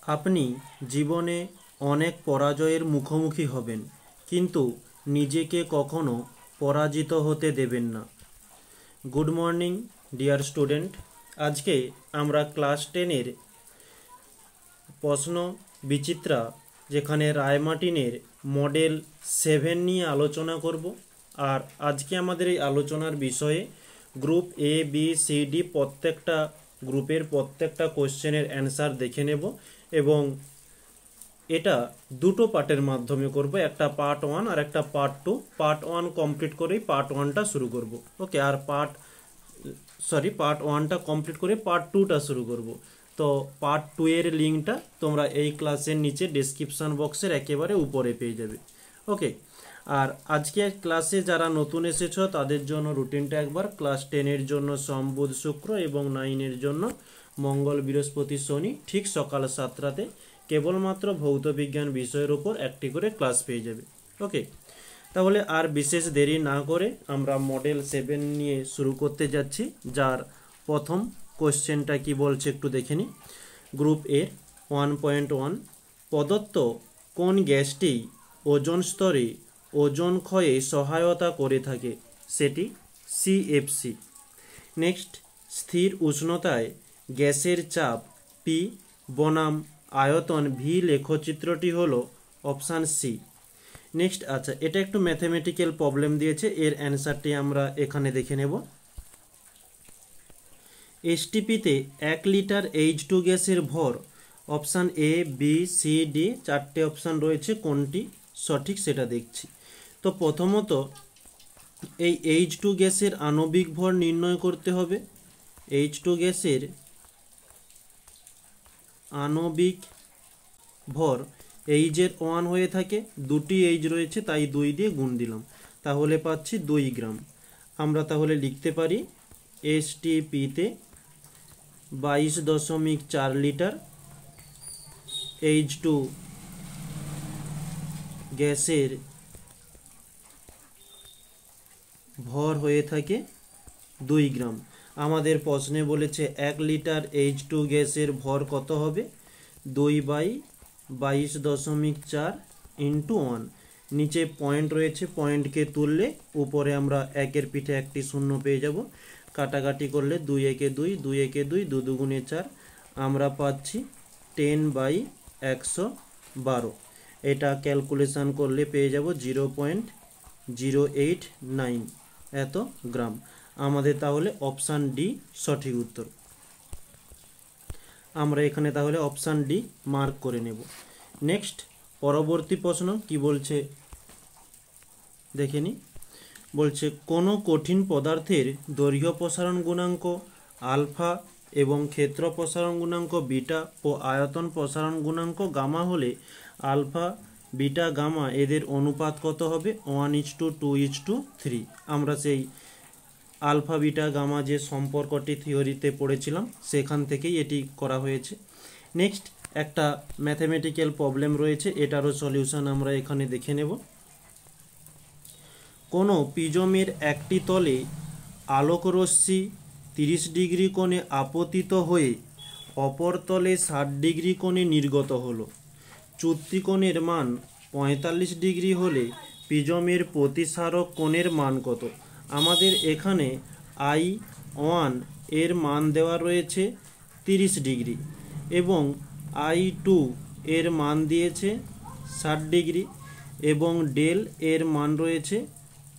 আপনি জীবনে অনেক পরাজয়ের মুখোমুখি হবেন, কিন্তু নিজেকে কখনো পরাজিত হতে দেবেন না। Good morning dear student. আজকে আমরা ক্লাস 10-এর প্রশ্ন বিচিত্রা, যেখানে রায়মার্টিনের মডেল 7 নিয়ে আলোচনা করব। আর আজকে আমাদের এই আলোচনার বিষয়ে group A B C D প্রত্যেকটা গ্রুপের প্রত্যেকটা কোশ্চেনের অ্যান্সার দেখে নেব, এবং এটা দুটো পার্টের মাধ্যমে করব, একটা পার্ট 1 আর একটা পার্ট 2। পার্ট 1 কমপ্লিট করেই পার্ট 1টা শুরু করব। ওকে, আর পার্ট 1টা কমপ্লিট করে পার্ট 2টা শুরু করব। তো পার্ট 2 এর লিঙ্কটা তোমরা এই ক্লাসের নিচে ডেসক্রিপশন বক্সের একেবারে উপরে পেয়ে যাবে। ওকে, আর আজকে ক্লাসে যারা নতুন এসেছো তাদের জন্য রুটিনটা একবার। ক্লাস 10-এর জন্য সোম বুধ শুক্র এবং 9-এর জন্য মঙ্গল বৃহস্পতি শনি ঠিক সকাল 7টাতে কেবলমাত্র ভৌত বিজ্ঞান বিষয়ের উপর একটি করে ক্লাস পেয়ে যাবে। ওকে, তাহলে আর বিশেষ দেরি না করে আমরা মডেল 7 নিয়ে শুরু করতে যাচ্ছি, যার প্রথম কোশ্চেনটা কি বলছে একটু দেখে নিই। গ্রুপ এ 1.1 প্রদত্ত কোন গ্যাসটি ওজোন স্তরে ওজোন ক্ষয়ে সহায়তা করে থাকে? সেটি সিএফসি। নেক্সট, স্থির উষ্ণতায় গ্যাসের চাপ পি বনাম আয়তন ভি লেখচিত্রটি হলো অপশান সি। নেক্সট, আচ্ছা, এটা একটু ম্যাথমেটিক্যাল প্রবলেম দিয়েছে, এর অ্যান্সারটি আমরা এখানে দেখে নেব। এসটিপিতে 1 লিটার H2 গ্যাসের ভর option A B C D চারটে অপশান রয়েছে, কোনটি সঠিক সেটা দেখছি। তো প্রথমত এই H2 গ্যাসের আণবিক ভর নির্ণয় করতে হবে। H2 গ্যাসের আণবিক ভর এইচের 1 হয়ে থাকে, দুটি এইচ রয়েছে তাই 2 দিয়ে গুণ দিলাম, তাহলে পাচ্ছি 2 গ্রাম। আমরা তাহলে লিখতে পারি এসটিপিতে 22.4 লিটার H2 গ্যাসের ভর হয়ে থাকে 2 গ্রাম। আমাদের প্রশ্নে বলেছে 1 লিটার H2 গ্যাসের ভর কত হবে? 2/22.4 ইন্টু 1। নিচে পয়েন্ট রয়েছে, পয়েন্টকে তুললে উপরে আমরা একের পিঠে একটি শূন্য পেয়ে যাব। কাটাকাটি করলে 2 একে 2, 2 একে 2, 2 দুগুণে 4, আমরা পাচ্ছি 10/112। এটা ক্যালকুলেশন করলে পেয়ে যাব 0.089 এত গ্রাম। আমাদের তাহলে অপশান ডি সঠিক উত্তর। আমরা এখানে তাহলে অপশান ডি মার্ক করে নেব। নেক্সট, পরবর্তী প্রশ্ন কি বলছে দেখে নি। বলছে কোনো কঠিন পদার্থের দৈর্ঘ্য প্রসারণ গুণাঙ্ক আলফা এবং ক্ষেত্র প্রসারণ গুণাঙ্ক বিটা ও আয়তন প্রসারণ গুণাঙ্ক গামা হলে আলফা বিটা গামা এদের অনুপাত কত হবে? 1:2:3। আমরা সেই আলফা বিটা গামা যে সম্পর্কটি থিওরিতে পড়েছিলাম সেখান থেকেই এটি করা হয়েছে। নেক্সট, একটা ম্যাথমেটিক্যাল প্রবলেম রয়েছে, এটারও সলিউশন আমরা এখানে দেখে নেব। কোনো প্রিজমের একটি তলে আলোকরশ্মি 30 ডিগ্রি কোণে আপতিত হয়ে অপর তলে 60 ডিগ্রি কোণে নির্গত হলো। চ্যুতিকোণের মান 45 ডিগ্রি হলে প্রিজমের প্রতিসারক কোণের মান কত? আমাদের এখানে I1 এর মান দেওয়া রয়েছে 30 ডিগ্রি এবং I2 এর মান দিয়েছে 60 ডিগ্রি এবং ডেল এর মান রয়েছে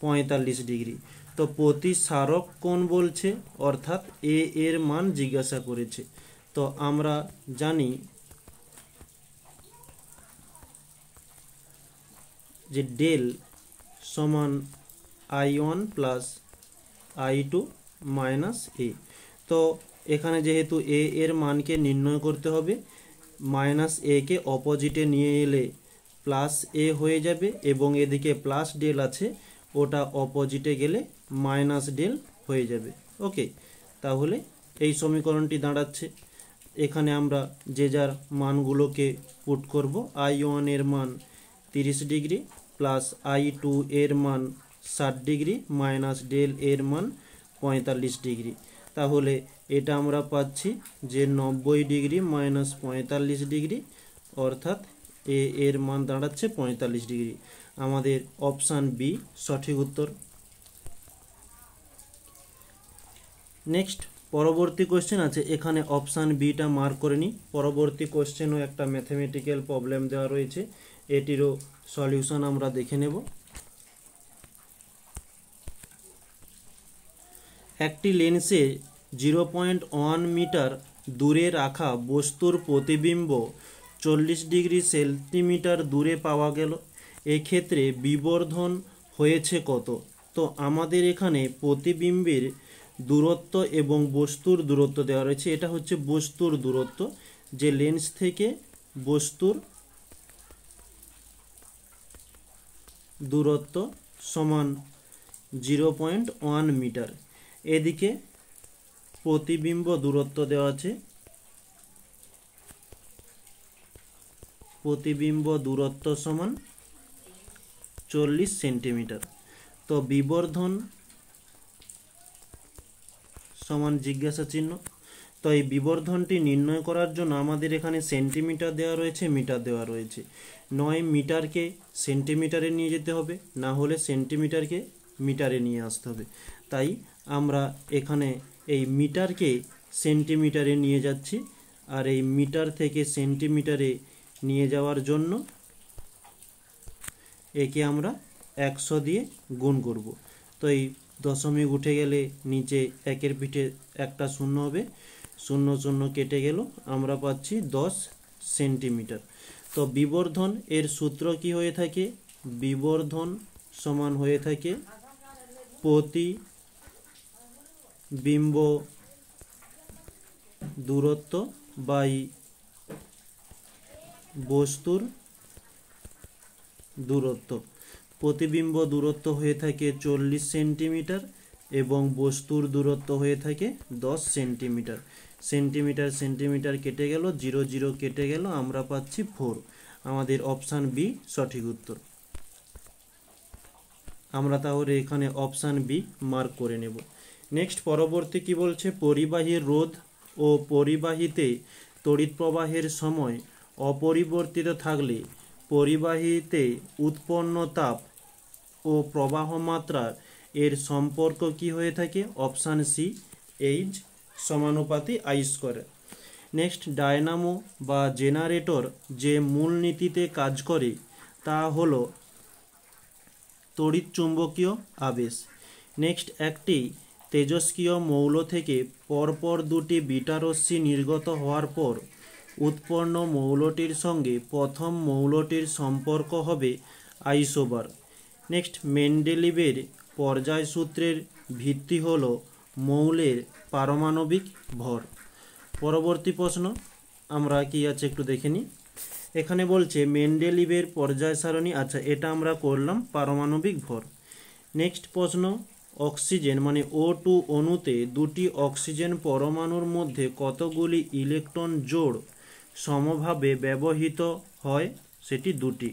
45 ডিগ্রি। তো প্রতিসারক কোণ বলছে, অর্থাৎ এ এর মান জিজ্ঞাসা করেছে। তো আমরা জানি যে ডেল সমান I1 প্লাস I2 মাইনাস এ। তো এখানে যেহেতু এ এর মানকে নির্ণয় করতে হবে, মাইনাস এ কে অপোজিটে নিয়ে এলে প্লাস এ হয়ে যাবে এবং এদিকে প্লাস ডেল আছে, ওটা অপোজিটে গেলে মাইনাস ডেল হয়ে যাবে। ওকে, তাহলে এই সমীকরণটি দাঁড়াচ্ছে। এখানে আমরা যে যার মানগুলোকে পুট করব। I1 এর মান 30 ডিগ্রি প্লাস I2 এর মান 60 ডিগ্রি মাইনাস ডেল এর মান 45 ডিগ্রি। তাহলে এটা আমরা পাচ্ছি যে 90 ডিগ্রি মাইনাস 45 ডিগ্রি, অর্থাৎ এর মান দাঁড়াচ্ছে 45 ডিগ্রি। আমাদের অপশান বি সঠিক উত্তর। নেক্সট পরবর্তী কোশ্চেন আছে, এখানে অপশান বিটা মার্ক করে নিই। পরবর্তী কোশ্চেনও একটা ম্যাথমেটিক্যাল প্রবলেম দেওয়া রয়েছে, এটিরও সলিউশন আমরা দেখে নেব। একটি লেন্সে 0.1 মিটার দূরে রাখা বস্তুর প্রতিবিম্ব 40 ডিগ্রি সেন্টিমিটার দূরে পাওয়া গেল, এক্ষেত্রে বিবর্ধন হয়েছে কত? তো আমাদের এখানে প্রতিবিম্বের দূরত্ব এবং বস্তুর দূরত্ব দেওয়া রয়েছে। এটা হচ্ছে বস্তুর দূরত্ব, যে লেন্স থেকে বস্তুর দূরত্ব সমান 0.1 মিটার। এদিকে প্রতিবিম্ব দূরত্ব দেওয়া আছে, প্রতিবিম্ব দূরত্ব সমান 40 সেন্টিমিটার। তো বিবর্ধন সমান জিজ্ঞাসা চিহ্ন। তো এই বিবর্ধনটি নির্ণয় করার জন্য আমাদের এখানে সেন্টিমিটার দেওয়া রয়েছে, মিটার দেওয়া রয়েছে। নয় মিটারকে সেন্টিমিটারে নিয়ে যেতে হবে, না হলে সেন্টিমিটারকে মিটারে নিয়ে আসতে হবে। তাই আমরা এখানে এই মিটারকে সেন্টিমিটারে নিয়ে যাচ্ছি, আর এই মিটার থেকে সেন্টিমিটারে নিয়ে যাওয়ার জন্য একে আমরা 100 দিয়ে গুণ করব। তো এই দশমিক উঠে গেলে নিচে একের পিঠে একটা শূন্য হবে, শূন্য শূন্য কেটে গেল, আমরা পাচ্ছি 10 সেন্টিমিটার। তো বিবর্ধন এর সূত্র কি হয়ে থাকে? বিবর্ধন সমান হয়ে থাকে প্রতিবিম্ব দূরত্ব বাই বস্তুর দূরত্ব। প্রতিবিম্ব দূরত্ব হয়ে থাকে 40 সেন্টিমিটার এবং বস্তুর দূরত্ব হয়ে থাকে 10 সেন্টিমিটার। সেন্টিমিটার সেন্টিমিটার কেটে গেল, 0 0 কেটে গেল, আমরা পাচ্ছি 4। আমাদের অপশান বি সঠিক উত্তর। আমরা তাহলে এখানে অপশান বি মার্ক করে নেব। নেক্সট পরবর্তী কি বলছে, পরিবাহীর রোধ ও পরিবাহীতে তড়িৎ প্রবাহের সময় অপরিবর্তিত থাকলে পরিবাহীতে উৎপন্ন তাপ ও প্রবাহ মাত্রা এর সম্পর্ক কি হয়ে থাকে? অপশান সি এইচ সমানুপাতি আই স্কয়ার। নেক্সট ডায়নামো বা জেনারেটর যে মূলনীতিতে কাজ করে তা হলো তড়িৎ চুম্বকীয় আবেশ। নেক্সট একটি তেজস্ক্রিয় মৌল থেকে পরপর দুটি বিটা রশ্মি নির্গত হওয়ার পর উৎপন্ন মৌলটির সঙ্গে প্রথম মৌলটির সম্পর্ক হবে আইসোবার। নেক্সট মেন্ডেলিভের পর্যায় সূত্রের ভিত্তি হল মৌলের পারমাণবিক ভর। পরবর্তী প্রশ্ন আমরা কি আছে একটু দেখে নিই। এখানে বলছে মেন্ডেলিভের পর্যায় সারণী, আচ্ছা এটা আমরা করলাম পারমাণবিক ভর। নেক্সট প্রশ্ন, অক্সিজেন মানে O2 অণুতে দুটি অক্সিজেন পরমাণুর মধ্যে কতগুলি ইলেকট্রন জোড় সমভাবে ব্যবহৃত হয়? সেটি দুটি।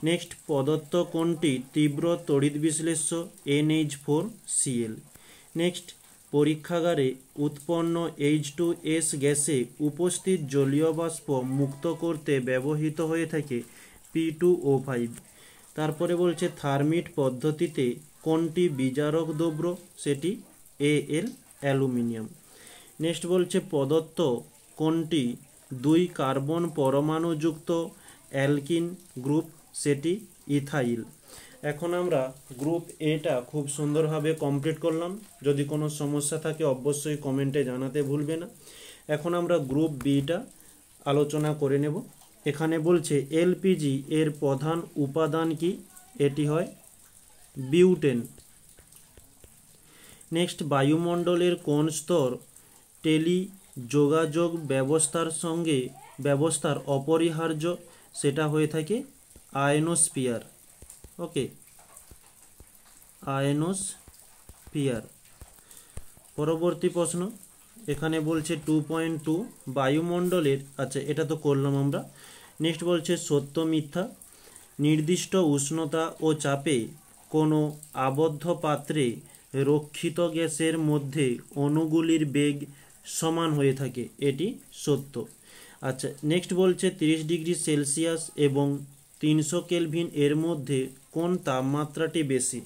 নেক্সট প্রদত্ত কোনটি তীব্র তড়িৎ বিশ্লেষ্য? NH4Cl। নেক্সট পরীক্ষাগারে উৎপন্ন H2S গ্যাসে উপস্থিত জলীয় বাষ্প মুক্ত করতে ব্যবহৃত হয়ে থাকে P2O5। তারপরে বলছে থার্মিট পদ্ধতিতে কোনটি বিজারক দ্রব্য? সেটি Al অ্যালুমিনিয়াম। নেক্সট বলছে প্রদত্ত কোনটি 2 কার্বন পরমাণুযুক্ত অ্যালকিন গ্রুপ? সেটি ইথাইল। এখন আমরা গ্রুপ এটা খুব সুন্দরভাবে কমপ্লিট করলাম। যদি কোনো সমস্যা থাকে অবশ্যই কমেন্টে জানাতে ভুলবে না। এখন আমরা গ্রুপ বিটা আলোচনা করে নেব। এখানে বলছে এলপিজি এর প্রধান উপাদান কি? এটি হয় বিউটেন। নেক্সট বায়ুমণ্ডলের কোন স্তর টেলিযোগাযোগ ব্যবস্থার অপরিহার্য? সেটা হয়ে থাকে আয়নোস্ফিয়ার। ওকে, আয়নোস্ফিয়ার। পরবর্তী প্রশ্ন এখানে বলছে 2.2 বায়ুমণ্ডলের, আচ্ছা এটা তো করলাম আমরা। নেক্সট বলছে সত্য মিথ্যা। নির্দিষ্ট উষ্ণতা ও চাপে কোনো আবদ্ধ পাত্রে রক্ষিত গ্যাসের মধ্যে অণুগুলির বেগ সমান হয়ে থাকে, এটি সত্য। আচ্ছা, নেক্সট বলছে 30 ডিগ্রি সেলসিয়াস এবং 300 কেলভিন এর মধ্যে কোন তাপমাত্রাটি বেশি?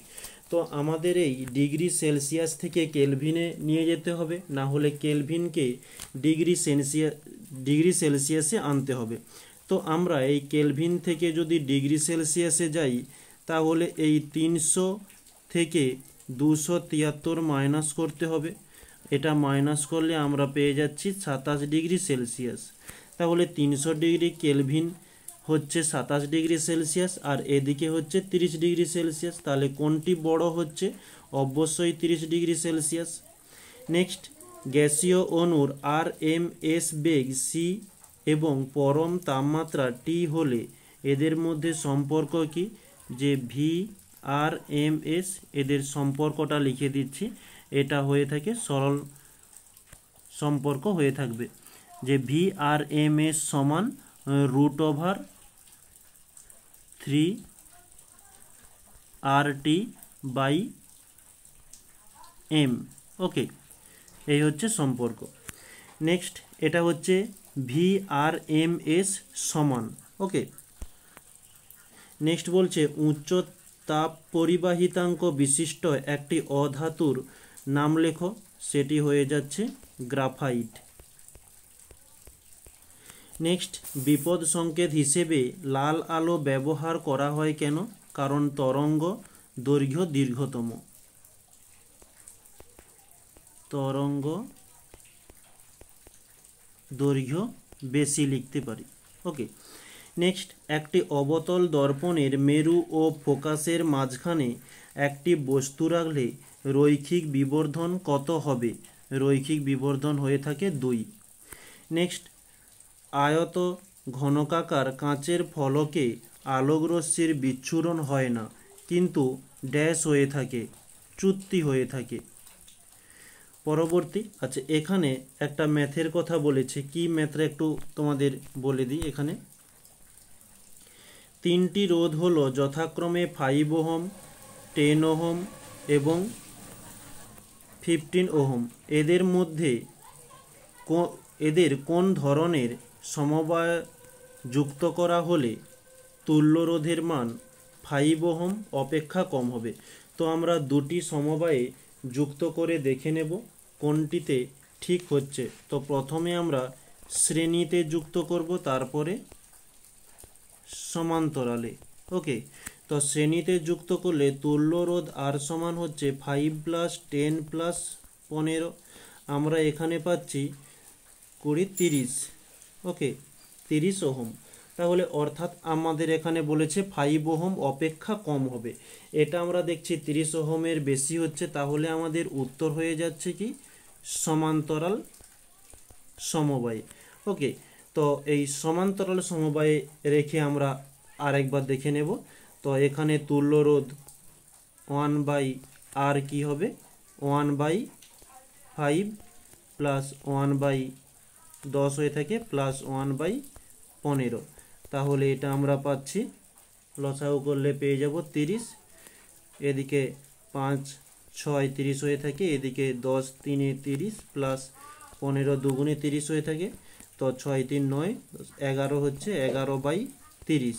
তো আমাদের এই ডিগ্রি সেলসিয়াস থেকে কেলভিনে নিয়ে যেতে হবে, না হলে কেলভিনকে ডিগ্রি সেলসিয়াসে আনতে হবে। তো আমরা এই কেলভিন থেকে যদি ডিগ্রি সেলসিয়াসে যাই, তাহলে এই 300 থেকে 273 মাইনাস করতে হবে। এটা মাইনাস করলে আমরা পেয়ে যাচ্ছি 27 ডিগ্রি সেলসিয়াস। তাহলে 300 ডিগ্রি কেলভিন হচ্ছে 27 ডিগ্রি সেলসিয়াস, আর এদিকে হচ্ছে 30 ডিগ্রি সেলসিয়াস। তাহলে কোনটি বড় হচ্ছে? অবশ্যই 30 ডিগ্রি সেলসিয়াস। নেক্সট, গ্যাসীয় অণুর RMS বেগ c এবং পরম তাপমাত্রা T হলে এদের মধ্যে সম্পর্ক কি? যে VRMS, এদের সম্পর্কটা লিখে দিচ্ছি, এটা হয়ে থাকে সরল সম্পর্ক হয়ে থাকবে, যে VRMS সমান √3RT/m। ওকে, এই হচ্ছে সম্পর্ক। নেক্সট, এটা হচ্ছে VRMS সমান। ওকে, নেক্সট বলছে উচ্চ তাপ পরিবাহিতাঙ্ক বিশিষ্ট একটি অধাতুর নাম লেখো। সেটি হয়ে যাচ্ছে গ্রাফাইট। নেক্সট, বিপদ সংকেত হিসেবে লাল আলো ব্যবহার করা হয় কেন? কারণ তরঙ্গ দৈর্ঘ্য দীর্ঘতম। তরঙ্গ দৈর্ঘ্য বেশি লিখতে পারি। ওকে, নেক্সট, একটি অবতল দর্পণের মেরু ও ফোকাসের মাঝখানে একটি বস্তু রাখলে রৈখিক বিবর্ধন কত হবে? রৈখিক বিবর্ধন হয়ে থাকে 2। নেক্সট, আয়ত ঘনকাকার কাঁচের ফলকে আলোকরশ্মির বিচ্ছুরণ হয় না, কিন্তু ড্যাশ হয়ে থাকে, চ্যুতি হয়ে থাকে। পরবর্তী, আচ্ছা, এখানে একটা ম্যাথের কথা বলেছে। কি ম্যাথটা একটু তোমাদের বলে দিই। এখানে 3টি রোধ হলো যথাক্রমে 5 ওহম, 10 ওহম এবং 15 ওহম। এদের কোন ধরনের সমবায় যুক্ত করা হলে তুল্য রোধের মান 5 ওহম অপেক্ষা কম হবে? তো আমরা দুটি সমবায়ে যুক্ত করে দেখে নেব কোনটিতে ঠিক হচ্ছে। তো প্রথমে আমরা শ্রেণীতে যুক্ত করব, তারপরে সমান্তরালে। ওকে, তো শ্রেণীতে যুক্ত করলে তুল্য রোধ আর সমান হচ্ছে 5 + 10 + 15। আমরা এখানে পাচ্ছি 20 30। ওকে, 30 ওহম। তাহলে অর্থাৎ আমাদের এখানে বলেছে 5 ওহম অপেক্ষা কম হবে। এটা আমরা দেখছি 30 ওহমের বেশি হচ্ছে, তাহলে আমাদের উত্তর হয়ে যাচ্ছে কি সমান্তরাল সমবায়। ওকে, তো এই সমান্তরাল সমবায়ে রেখে আমরা আরেকবার দেখে নেব। তো এখানে তুল্য রোধ 1/r কি হবে? 1/5 + 1/10 হয়ে থাকে প্লাস 1/15। তাহলে এটা আমরা পাচ্ছি, লসাগু করলে পেয়ে যাব 30। এদিকে 5 6 30 হয়ে থাকে, এদিকে 10 3 30 প্লাস 15 2 30 হয়ে থাকে। তো 6 3 9 11 হচ্ছে 11/30।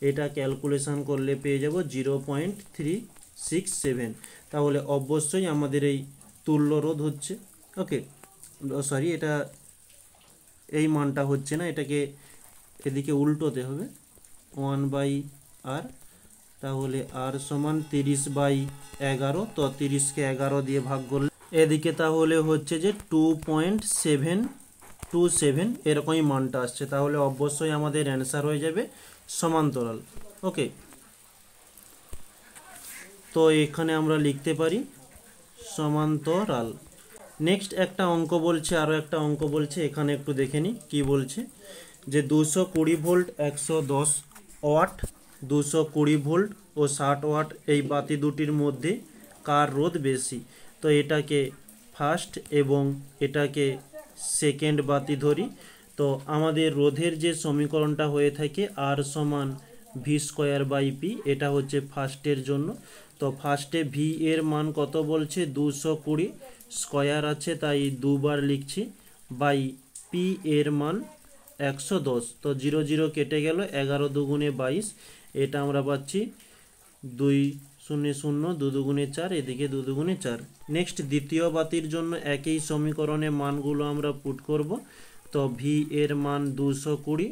এটা ক্যালকুলেশন করলে পেয়ে যাব 0.367। তাহলে অবশ্যই আমাদের এই তুল্য রোধ হচ্ছে। ওকে, সরি, এটা এই মানটা হচ্ছে না, এটাকে এদিকে উল্টোতে হবে, 1/r। তাহলে r সমান 30/11। তো 30কে 11 দিয়ে ভাগ করলে এদিকে তাহলে হচ্ছে যে 2.727 এরকমই মানটা আসছে। তাহলে অবশ্যই আমাদের অ্যান্সার হয়ে যাবে সমান্তরাল। ওকে, তো এখানে আমরা লিখতে পারি সমান্তরাল। নেক্সট একটা অঙ্ক বলছে, আরও একটা অঙ্ক বলছে, এখানে একটু দেখে নিই কী বলছে। যে 220 ভোল্ট 110 ওয়াট, 220 ভোল্ট ও 60 ওয়াট এই বাতি দুটির মধ্যে কার রোধ বেশি? তো এটাকে ফার্স্ট এবং এটাকে সেকেন্ড বাতি ধরি। তো আমাদের রোধের যে সমীকরণটা হয়ে থাকে আর সমান v²/p, এটা হচ্ছে ফার্স্টের জন্য। তো ফার্স্টে ভি এর মান কত বলছে? 220, স্কয়ার আছে তাই দুবার লিখছি, বাই পি এর মান 110। তো 0 0 কেটে গেল, 11 দুগুণে 22, এটা আমরা পাচ্ছি 2 0 0, 2 দুগুণে 4, এদিকে 2 দুগুণে 4। নেক্সট দ্বিতীয় বাতির জন্য একই সমীকরণে মানগুলো আমরা পুট করব। তো ভি এর মান 220,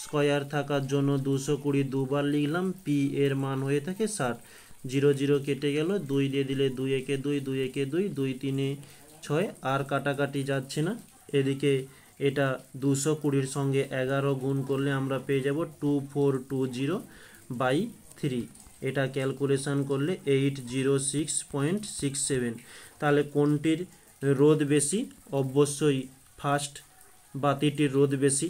স্কয়ার থাকার জন্য 220 দুবার লিখলাম, পি এর মান হয়ে থাকে 60। 0 0 কেটে গেল, 2 দিয়ে দিলে 2 একে 2, 2 একে 2, 2 3 6, আর কাটাকাটি যাচ্ছে না। এদিকে এটা 220 সঙ্গে 11 গুণ করলে আমরা পেয়ে যাব 2420/3। এটা ক্যালকুলেশন করলে 806.67। তাহলে কোনটির রোধ বেশি? অবশ্যই ফার্স্ট বাতিটির রোধ বেশি।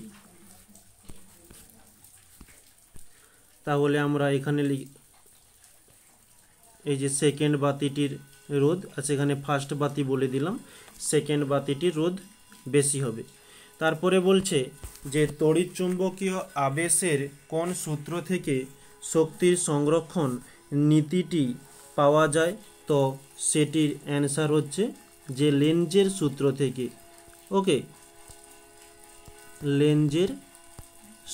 তাহলে আমরা এখানে এই যে সেকেন্ড বাতিটির রোধ আছে, এখানে ফার্স্ট বাতি বলে দিলাম, সেকেন্ড বাতিটির রোধ বেশি হবে। তারপরে বলছে যে তড়িৎচুম্বকীয় আবেশের কোন সূত্র থেকে শক্তির সংরক্ষণ নীতিটি পাওয়া যায়? তো সেটির অ্যান্সার হচ্ছে যে লেঞ্জের সূত্র থেকে। ওকে, লেঞ্জের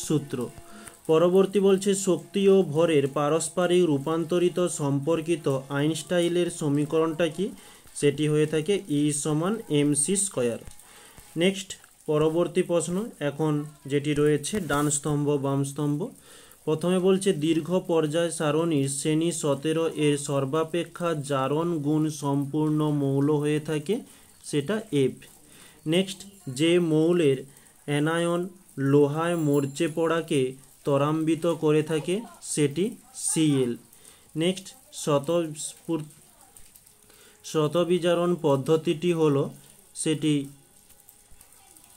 সূত্র। পরবর্তী বলছে শক্তি ও ভরের পারস্পরিক রূপান্তরিত সম্পর্কিত আইনস্টাইনের সমীকরণটা কি? সেটি হয়ে থাকে E = mc²। নেক্সট পরবর্তী প্রশ্ন এখন যেটি রয়েছে ডান স্তম্ভ বাম স্তম্ভ। প্রথমে বলছে দীর্ঘ পর্যায় সারণীর শ্রেণী 17 এর সর্বাপেক্ষা জারণ গুণ সম্পূর্ণ মৌল হয়ে থাকে, সেটা F। নেক্সট যে মৌলের অ্যানায়ন লোহায় মরচে পড়াকে ত্বরান্বিত করে থাকে সেটি Cl। নেক্সট শতবিজারণ পদ্ধতিটি হলো সেটি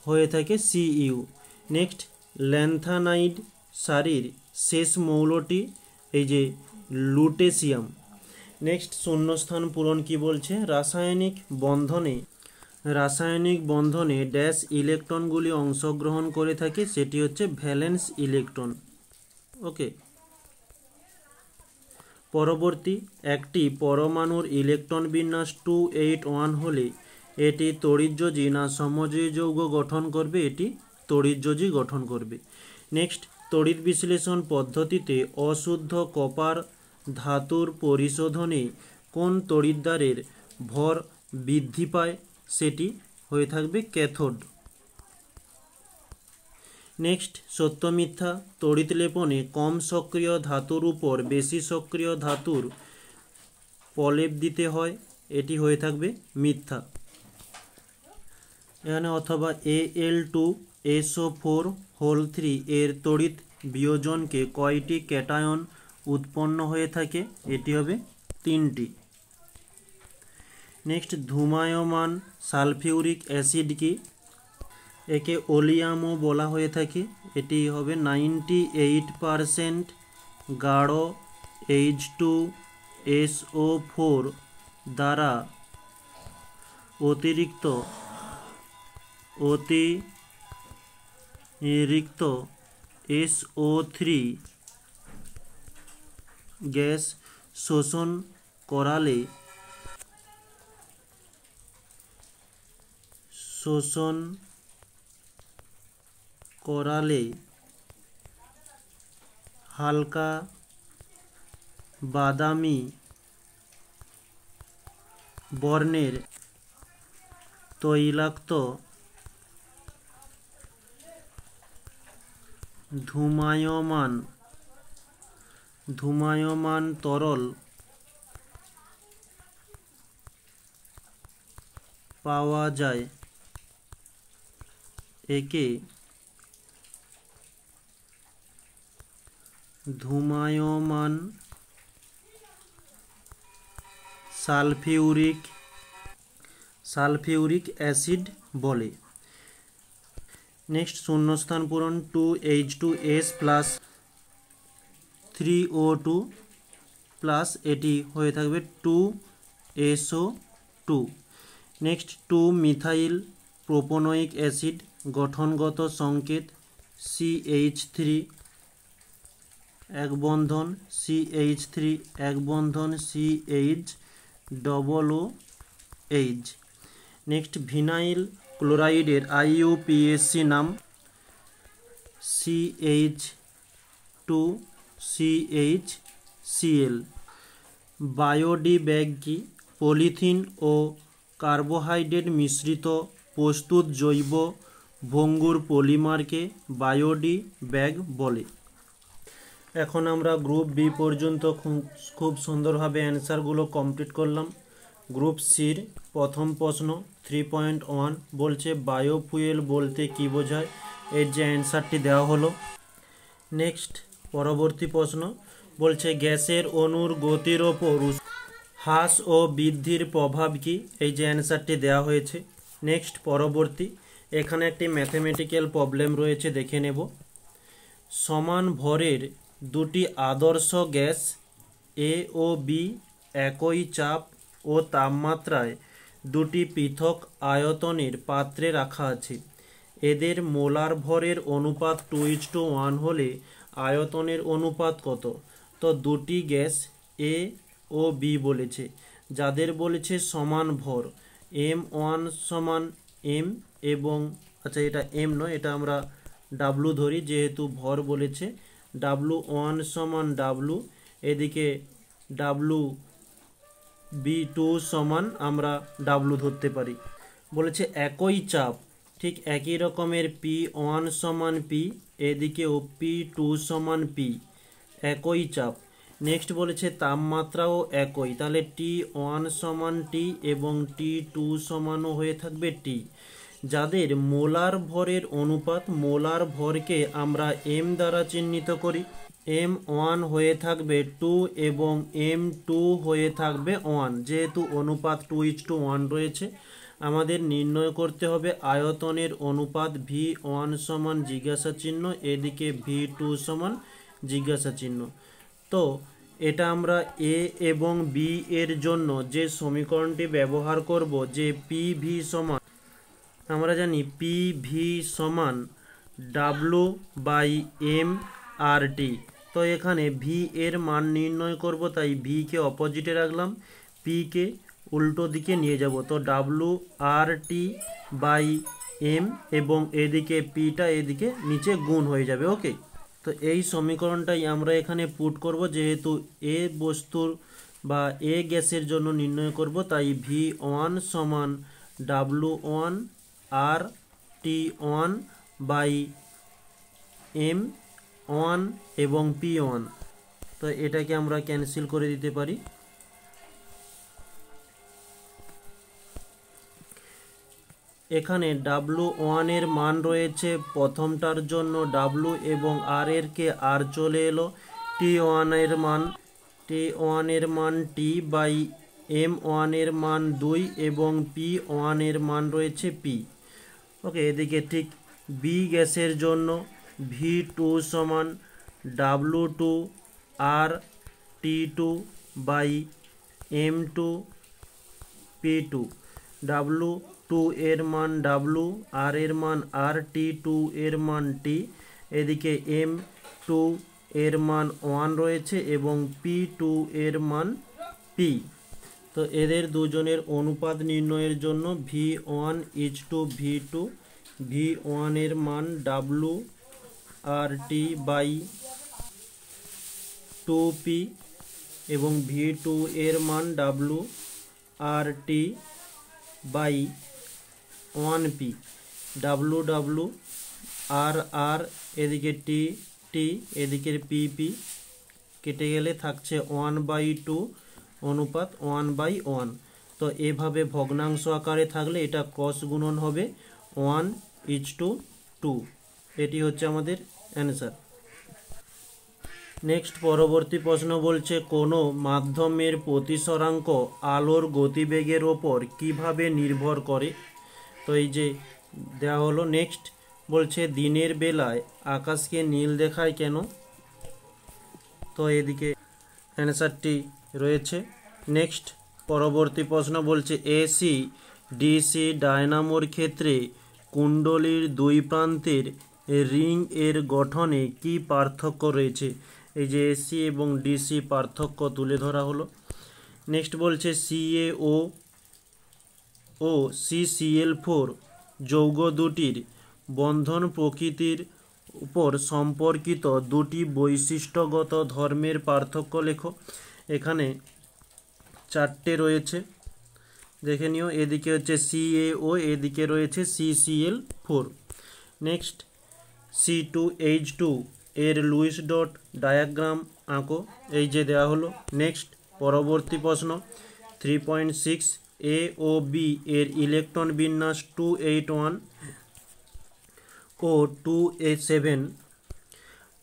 হয়ে থাকে Cu। নেক্সট ল্যান্থানাইড সারির শেষ মৌলটি এই যে লুটেশিয়াম। নেক্সট শূন্যস্থান পূরণ কি বলছে? রাসায়নিক বন্ধনে ড্যাশ ইলেকট্রনগুলি অংশগ্রহণ করে থাকে, সেটি হচ্ছে ভ্যালেন্স ইলেকট্রন। ওকে, পরবর্তী একটি পরমাণুর ইলেকট্রন বিন্যাস 281 হলে এটি তড়িৎযোজী না সমযোজী যৌগ গঠন করবে? এটি তড়িৎযোজী গঠন করবে। নেক্সট তড়িৎ বিশ্লেষণ পদ্ধতিতে অশুদ্ধ কপার ধাতুর পরিশোধনে কোন তড়িৎদ্বারের ভর বৃদ্ধি পায়? সেটি হয়ে থাকবে ক্যাথোড। নেক্সট সত্য মিথ্যা তড়িৎ লেপনে কম সক্রিয় ধাতুর উপর বেশি সক্রিয় ধাতুর প্রলেপ দিতে হয়, এটি হয়ে থাকবে মিথ্যা। এখানে অথবা Al2SO4 এর তড়িৎ বিয়োজনকে কয়টি ক্যাটায়ন উৎপন্ন হয়ে থাকে? এটি হবে 3টি। নেক্সট ধূমায়মান সালফিউরিক অ্যাসিড কি? একে ওলিয়ামও বলা হয়ে থাকে, এটি হবে 98% গাঢ় H2SO4 দ্বারা অতিরিক্ত SO3 গ্যাস শোষণ করালে হালকা বাদামি বর্ণের তৈলাক্ত ধূমায়মান তরল পাওয়া যায়, একে ধূমায়মান সালফিউরিক অ্যাসিড বলে। নেক্সট শূন্যস্থান পূরণ 2H2S প্লাস 3O2 প্লাস এটি হয়ে থাকবে 2SO2। Next 2 methyl propanoic acid গঠনগত সংকেত CH3 এক বন্ধন CH3 এক বন্ধন CH OOH। নেক্সট ভিনাইল ক্লোরাইডের IUPAC নাম CH2CHCl। বায়োডি ব্যাগ কি? পলিথিন ও কার্বোহাইড্রেট মিশ্রিত প্রস্তুত জৈব ভঙ্গুর পলিমারকে বায়োডি ব্যাগ বলে। এখন আমরা গ্রুপ বি পর্যন্ত খুব সুন্দরভাবে অ্যান্সারগুলো কমপ্লিট করলাম। গ্রুপ সির প্রথম প্রশ্ন 3.1 বলছে বায়োফুয়েল বলতে কি বোঝায়, এর যে অ্যান্সারটি দেওয়া হলো। নেক্সট পরবর্তী প্রশ্ন বলছে গ্যাসের অণুর গতির ওপর হ্রাস ও বৃদ্ধির প্রভাব কি, এই যে অ্যান্সারটি দেওয়া হয়েছে। নেক্সট পরবর্তী, এখানে একটি ম্যাথমেটিক্যাল প্রবলেম রয়েছে, দেখে নেব। সমান ভরের দুটি আদর্শ গ্যাস এ ও বি একই চাপ ও তাপমাত্রায় দুটি পৃথক আয়তনের পাত্রে রাখা আছে। এদের মোলার ভরের অনুপাত 2:1 হলে আয়তনের অনুপাত কত? তো দুটি গ্যাস এ ও বি বলেছে, যাদের বলেছে সমান ভর, M1 সমান M এবং আচ্ছা এটা M নয়, এটা আমরা W ধরি, যেহেতু ভর বলেছে। W1 সমান W, এদিকে WB2 সমান আমরা W ধরতে পারি। বলেছে একই চাপ, ঠিক একই রকমের P1 সমান P, এদিকেও P2 সমান P, একই চাপ। নেক্সট বলেছে তাপমাত্রাও একই, তাহলে T1 সমান T এবং T2 সমানও হয়ে থাকবে T। যাদের মোলার ভরের অনুপাত, মোলার ভরকে আমরা M দ্বারা চিহ্নিত করি, M1 হয়ে থাকবে 2 এবং M2 হয়ে থাকবে 1, যেহেতু অনুপাত 2:1 রয়েছে। আমাদের নির্ণয় করতে হবে আয়তনের অনুপাত V1 সমান জিজ্ঞাসা চিহ্ন, এদিকে V2 সমান জিজ্ঞাসা চিহ্ন। তো এটা আমরা এ এবং বি এর জন্য যে সমীকরণটি ব্যবহার করব, যে PV সমান, আমরা জানি PV সমান W/M/RT। তো এখানে ভি এর মান নির্ণয় করব, তাই ভি কে অপোজিটে রাখলাম, পি কে উল্টো দিকে নিয়ে যাব। তো W/RT/M এবং এদিকে পিটা এদিকে নিচে গুণ হয়ে যাবে। ওকে, তো এই সমীকরণটাই আমরা এখানে পুট করব, যেহেতু এ বস্তুর বা এ গ্যাসের জন্য নির্ণয় করব, তাই V1 সমান W1RT1/M1 এবং P1। তো এটাকে আমরা ক্যান্সেল করে দিতে পারি। এখানে W1 এর মান রয়েছে প্রথমটার জন্য W এবং R এর কে R চলে এলো, T1 এর মান T/M1 এর মান 2 এবং P1 এর মান রয়েছে P। ওকে, এদিকে ঠিক বি গ্যাসের জন্য V2 সমান W2RT2/M2P2। W2 এর মান W, R এর মান R, T2 এর মান T, এদিকে M2 এর মান 1 রয়েছে এবং P2 এর মান P। তো এদের দুজনের অনুপাত নির্ণয়ের জন্য V1:V2, V1 এর মান WRT/2P এবং V2 এর মান WRT/1P। WR এদিকে T, এদিকে PP কেটে গেলে থাকছে 1/2 অনুপাত 1/1। তো এভাবে ভগ্নাংশ আকারে থাকলে এটা ক্রস গুণন হবে 1:2। এটি হচ্ছে আমাদের অ্যান্সার। নেক্সট পরবর্তী প্রশ্ন বলছে কোনো মাধ্যমের প্রতিসরাঙ্ক আলোর গতিবেগের ওপর কিভাবে নির্ভর করে। তো এই যে দেওয়া হলো। নেক্সট বলছে দিনের বেলায় আকাশকে নীল দেখায় কেন। তো এদিকে অ্যান্সারটি রয়েছে। নেক্সট পরবর্তী প্রশ্ন বলছে এসি ডিসি ডায়নামোর ক্ষেত্রে কুণ্ডলীর দুই প্রান্তের রিং এর গঠনে কি পার্থক্য রয়েছে। এই যে এসি এবং ডিসি পার্থক্য তুলে ধরা হলো। নেক্সট বলছে CaO ও CCl4 যৌগ দুটির বন্ধন প্রকৃতির উপর সম্পর্কিত দুটি বৈশিষ্ট্যগত ধর্মের পার্থক্য লেখো। এখানে চারটে রয়েছে, দেখে নিও। এদিকে হচ্ছে CaO, এদিকে রয়েছে CCl4। নেক্সট C2H2 এর লুইস ডট ডায়াগ্রাম আঁকো, এই যে দেওয়া হলো। নেক্সট পরবর্তী প্রশ্ন 3.6 AOB এর ইলেকট্রন বিন্যাস 281 ও 2A7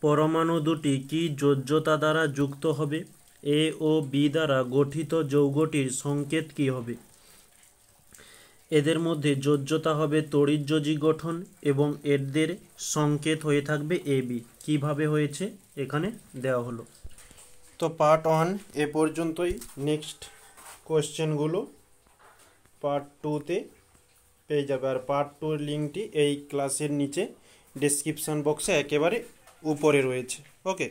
পরমাণু দুটি কি যোজ্যতা দ্বারা যুক্ত হবে? A ও B দ্বারা গঠিত যৌগটির সংকেত কি হবে? এদের মধ্যে যোজ্যতা হবে তড়িৎযোজী গঠন এবং এদের সংকেত হয়ে থাকবে AB। কিভাবে হয়েছে এখানে দেওয়া হলো। তো পার্ট 1 এ পর্যন্তই। নেক্সট কোশ্চেনগুলো পার্ট 2-তে পেয়ে যাবে। আর পার্ট 2-এর লিঙ্কটি এই ক্লাসের নিচে ডেসক্রিপশন বক্সে একেবারে উপরে রয়েছে। ওকে।